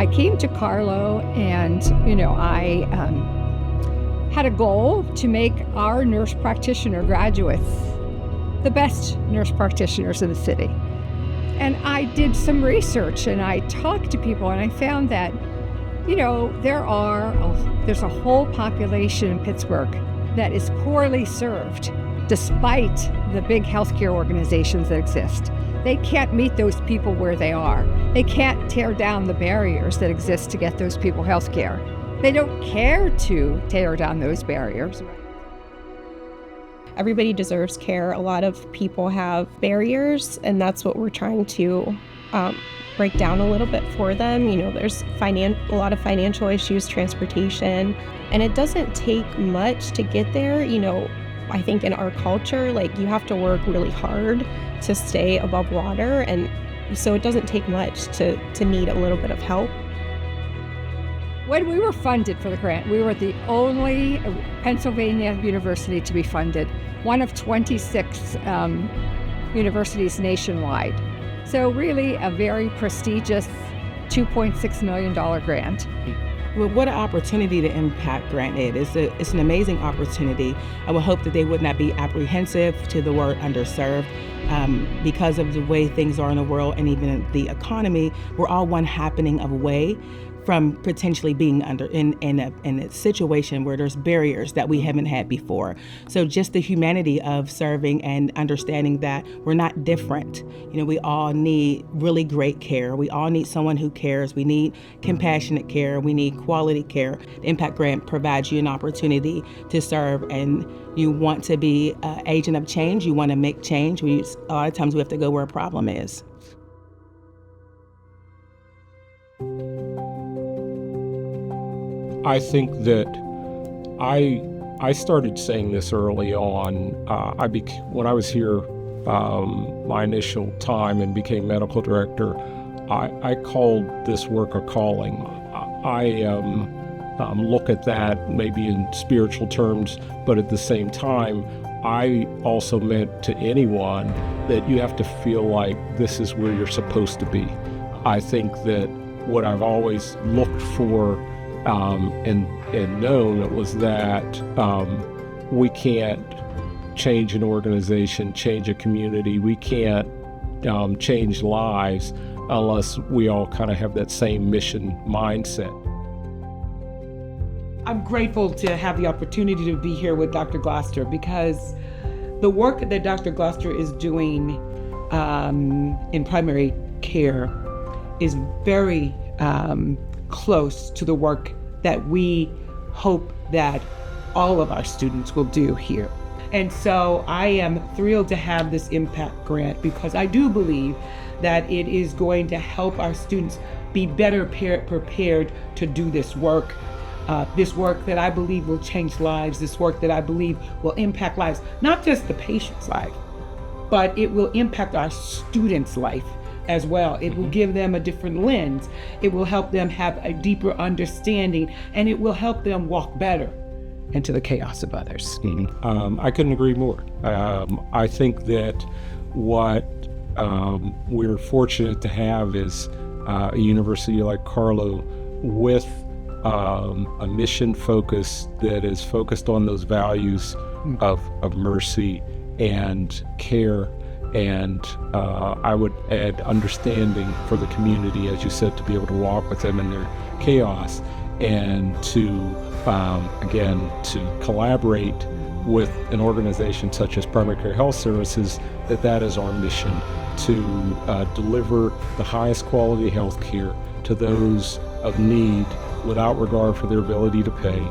I came to Carlow and, I had a goal to make our nurse practitioner graduates the best nurse practitioners in the city. And I did some research and I talked to people and I found that, there's a whole population in Pittsburgh that is poorly served despite the big healthcare organizations that exist. They can't meet those people where they are. They can't tear down the barriers that exist to get those people health care. They don't care to tear down those barriers. Everybody deserves care. A lot of people have barriers, and that's what we're trying to break down a little bit for them. There's a lot of financial issues, transportation, and it doesn't take much to get there. I think in our culture, you have to work really hard to stay above water, and so it doesn't take much to need a little bit of help. When we were funded for the grant, we were the only Pennsylvania university to be funded, one of 26 universities nationwide. So really a very prestigious $2.6 million grant. Well, what an opportunity to impact grant it. It's an amazing opportunity. I would hope that they would not be apprehensive to the word underserved. Because of the way things are in the world and even the economy, we're all one happening away from potentially being in a situation where there's barriers that we haven't had before. So just the humanity of serving and understanding that we're not different. We all need really great care. We all need someone who cares. We need compassionate care. We need quality care. The Impact Grant provides you an opportunity to serve, and you want to be an agent of change. You want to make change. A lot of times we have to go where a problem is. I think that I started saying this early on. When I was here, my initial time and became medical director, I called this work a calling. I look at that maybe in spiritual terms, but at the same time, I also meant to anyone that you have to feel like this is where you're supposed to be. I think that what I've always looked for and known was that we can't change an organization, change a community. We can't change lives unless we all kind of have that same mission mindset. I'm grateful to have the opportunity to be here with Dr. Gloster, because the work that Dr. Gloster is doing in primary care is very close to the work that we hope that all of our students will do here. And so I am thrilled to have this impact grant, because I do believe that it is going to help our students be better prepared to do this work that I believe will change lives, this work that I believe will impact lives, not just the patient's life, but it will impact our students' life as well. It will give them a different lens. It will help them have a deeper understanding, and it will help them walk better into the chaos of others. I couldn't agree more. I think that what we're fortunate to have is a university like Carlow with a mission focus that is focused on those values of mercy and care, and I would add understanding for the community, as you said, to be able to walk with them in their chaos, and to again to collaborate with an organization such as Primary Care Health Services. That is our mission, to deliver the highest quality health care to those of need without regard for their ability to pay.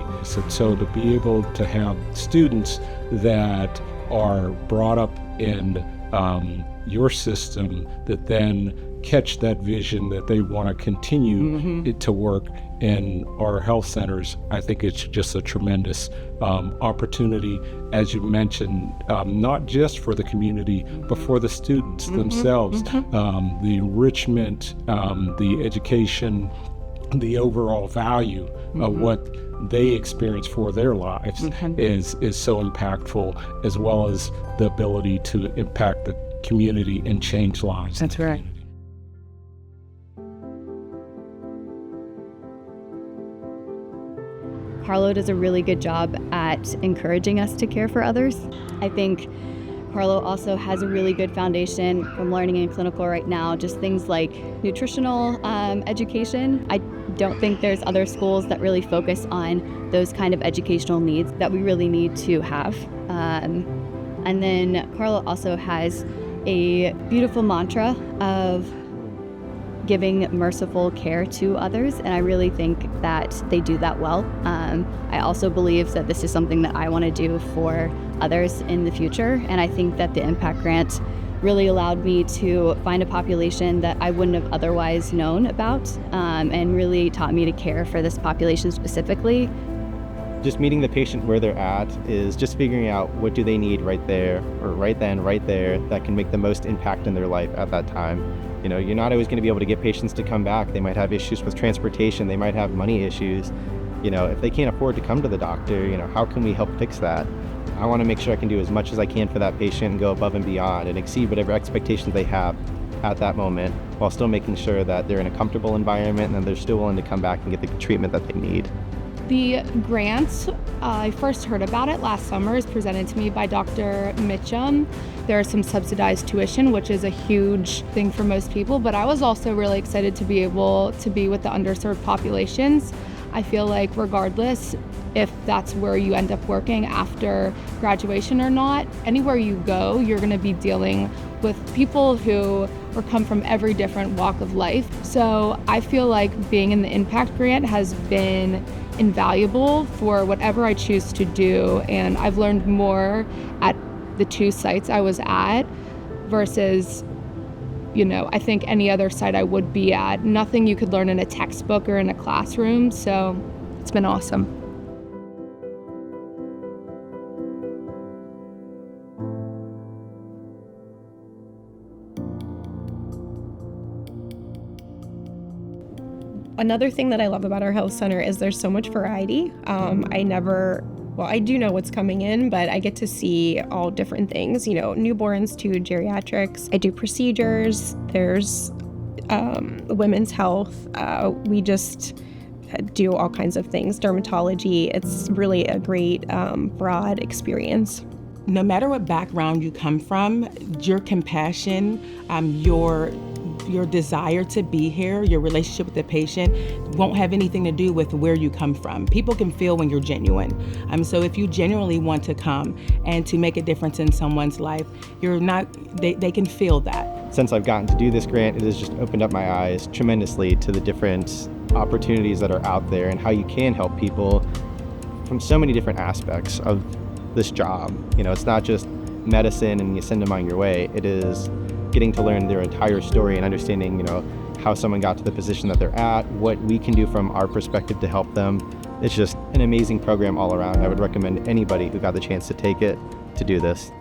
So to be able to have students that are brought up in your system that then catch that vision that they want to continue to work in our health centers, I think it's just a tremendous opportunity, as you mentioned, not just for the community, but for the students themselves. The enrichment, the education, the overall value of what they experience for their lives is so impactful, as well as the ability to impact the community and change lives. That's right. Carlow does a really good job at encouraging us to care for others. I think Carlow also has a really good foundation from learning in clinical right now, just things like nutritional education. I don't think there's other schools that really focus on those kind of educational needs that we really need to have. And then Carlow also has a beautiful mantra of giving merciful care to others, and I really think that they do that well. I also believe that this is something that I want to do for others in the future, and I think that the Impact Grant really allowed me to find a population that I wouldn't have otherwise known about, and really taught me to care for this population specifically. Just meeting the patient where they're at is just figuring out what do they need right there, or right then, right there, that can make the most impact in their life at that time. You know, you're not always going to be able to get patients to come back. They might have issues with transportation. They might have money issues. You know, if they can't afford to come to the doctor, you know, how can we help fix that? I want to make sure I can do as much as I can for that patient and go above and beyond and exceed whatever expectations they have at that moment, while still making sure that they're in a comfortable environment and that they're still willing to come back and get the treatment that they need. The grant, I first heard about it last summer. It was presented to me by Dr. Mitchum. There's some subsidized tuition, which is a huge thing for most people, but I was also really excited to be able to be with the underserved populations. I feel like regardless if that's where you end up working after graduation or not, anywhere you go, you're going to be dealing with people who come from every different walk of life. So I feel like being in the Impact Grant has been invaluable for whatever I choose to do, and I've learned more at the two sites I was at versus, you know, I think any other site I would be at. Nothing you could learn in a textbook or in a classroom, so it's been awesome. Another thing that I love about our health center is there's so much variety. I do know what's coming in, but I get to see all different things, you know, newborns to geriatrics. I do procedures, there's women's health. We just do all kinds of things, dermatology. It's really a great broad experience. No matter what background you come from, your compassion, your desire to be here, your relationship with the patient won't have anything to do with where you come from. People can feel when you're genuine. So if you genuinely want to come and to make a difference in someone's life, they can feel that. Since I've gotten to do this grant, it has just opened up my eyes tremendously to the different opportunities that are out there and how you can help people from so many different aspects of this job. You know, it's not just medicine and you send them on your way. It is getting to learn their entire story and understanding, you know, how someone got to the position that they're at, what we can do from our perspective to help them. It's just an amazing program all around. I would recommend anybody who got the chance to take it to do this.